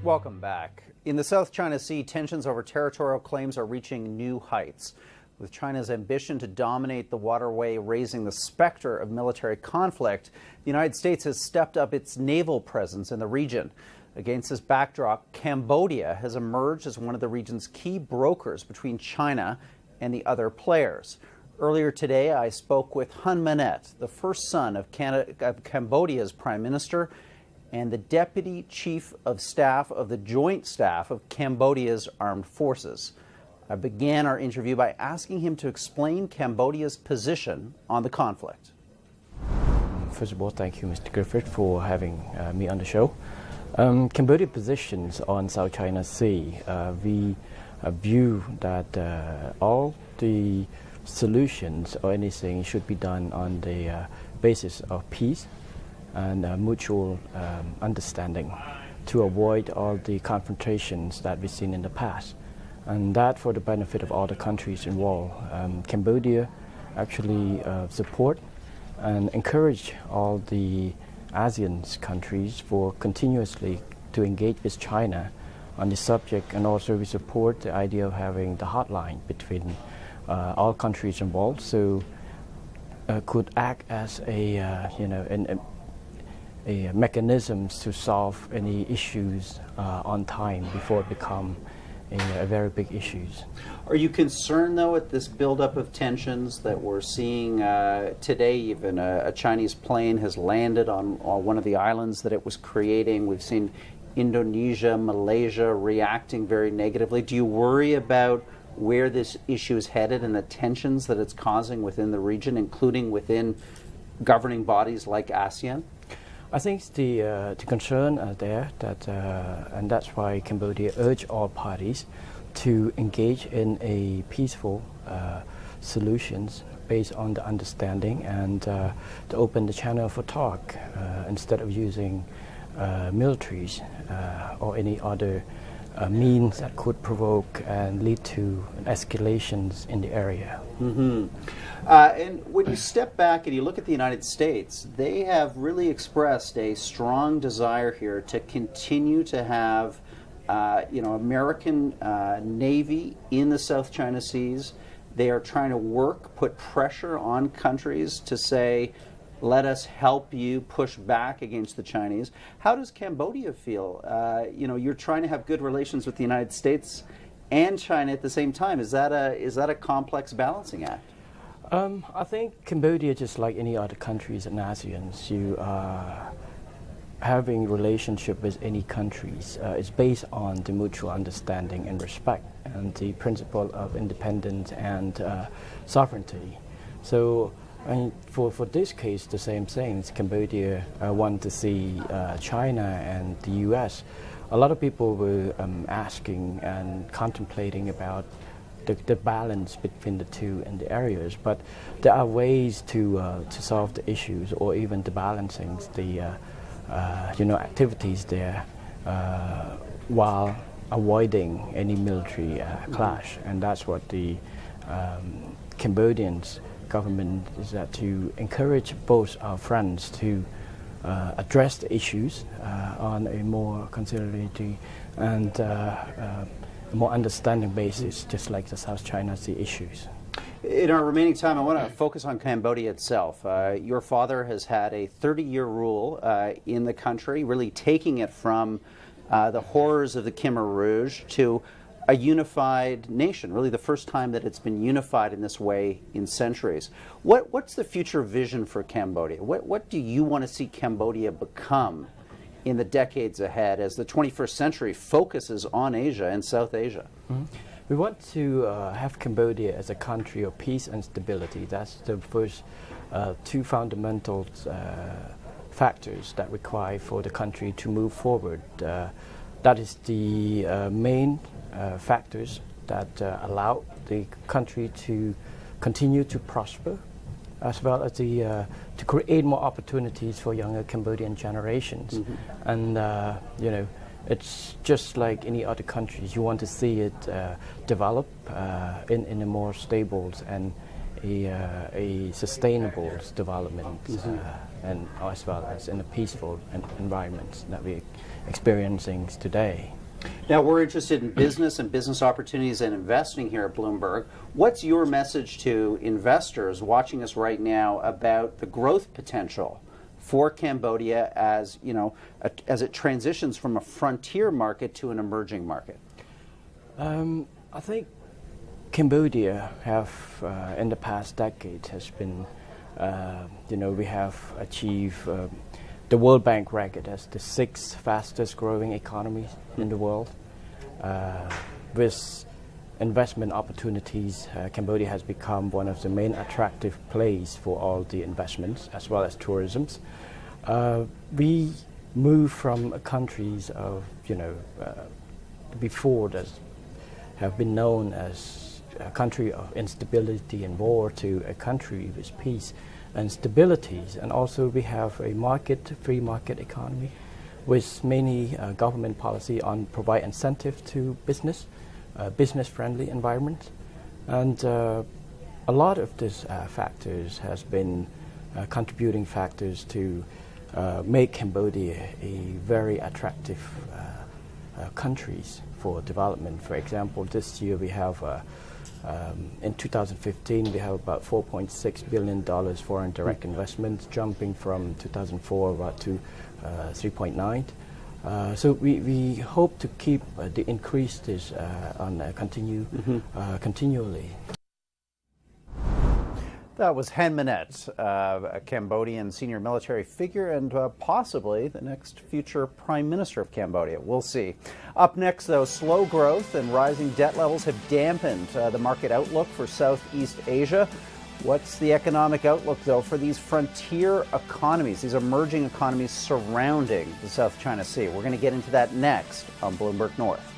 Welcome back. In the South China Sea, tensions over territorial claims are reaching new heights, with China's ambition to dominate the waterway raising the specter of military conflict. The United States has stepped up its naval presence in the region. Against this backdrop, Cambodia has emerged as one of the region's key brokers between China and the other players. Earlier today, I spoke with Hun Manet, the first son of Cambodia's Prime Minister and the Deputy Chief of Staff of the Joint Staff of Cambodia's Armed Forces. I began our interview by asking him to explain Cambodia's position on the conflict. First of all, thank you, Mr. Griffith, for having me on the show. Cambodia's positions on South China Sea, we view that all the solutions or anything should be done on the basis of peace and mutual understanding to avoid all the confrontations that we've seen in the past. And that for the benefit of all the countries involved. Cambodia actually support and encourage all the ASEAN countries for continuously to engage with China on this subject, and also we support the idea of having the hotline between all countries involved, so could act as a mechanisms to solve any issues on time before it become a very big issues. Are you concerned, though, at this buildup of tensions that we're seeing today? Even a Chinese plane has landed on one of the islands that it was creating. We've seen Indonesia, Malaysia reacting very negatively. Do you worry about where this issue is headed and the tensions that it's causing within the region, including within governing bodies like ASEAN? I think the concern are there, and that's why Cambodia urged all parties to engage in a peaceful solutions based on the understanding, and to open the channel for talk instead of using militaries or any other means that could provoke and lead to escalations in the area. Mm-hmm. And when you step back and you look at the United States, they have really expressed a strong desire here to continue to have, American Navy in the South China Seas. They are trying to put pressure on countries to say, let us help you push back against the Chinese. How does Cambodia feel? You're trying to have good relations with the United States and China at the same time. Is that a complex balancing act? I think Cambodia, just like any other countries in ASEAN, you are having relationship with any countries is based on the mutual understanding and respect and the principle of independence and sovereignty. So for this case, the same things. Cambodia want to see China and the U.S. A lot of people were asking and contemplating about the balance between the two in the areas, but there are ways to solve the issues or even the balancing the activities there while avoiding any military clash, and that's what the Cambodian government is that to encourage both our friends to address the issues on a more conciliatory and more understanding basis, just like the South China Sea issues. In our remaining time, I want to focus on Cambodia itself. Your father has had a 30-year rule in the country, really taking it from the horrors of the Khmer Rouge to a unified nation, really the first time that it's been unified in this way in centuries. What's the future vision for Cambodia? What do you want to see Cambodia become in the decades ahead as the 21st century focuses on Asia and South Asia? Mm-hmm. We want to have Cambodia as a country of peace and stability. That's the first two fundamental factors that require for the country to move forward. That is the main factors that allow the country to continue to prosper, as well as to create more opportunities for younger Cambodian generations. Mm-hmm. And it's just like any other countries. You want to see it develop in a more stable and a sustainable development and as well as in a peaceful environment that we're experiencing today. Now, we're interested in business and business opportunities and investing here at Bloomberg. What's your message to investors watching us right now about the growth potential for Cambodia as, as it transitions from a frontier market to an emerging market? I think Cambodia have, in the past decade, has been, we have achieved the World Bank ranked it as the 6th fastest growing economy in the world. With investment opportunities, Cambodia has become one of the main attractive places for all the investments as well as tourism. We move from countries of, before that have been known as a country of instability and war to a country with peace and stabilities. And also we have a free market economy with many government policy on provide incentive to business-friendly environment. And a lot of these factors has been contributing factors to make Cambodia a very attractive countries for development. For example, this year we have in 2015 we have about $4.6 billion foreign direct investments, jumping from 2004 about to 3.9. So we hope to keep the increase this continually. That was Hen Manet, a Cambodian senior military figure and possibly the next future Prime Minister of Cambodia. We'll see. Up next, though, slow growth and rising debt levels have dampened the market outlook for Southeast Asia. What's the economic outlook, though, for these frontier economies, these emerging economies surrounding the South China Sea? We're going to get into that next on Bloomberg North.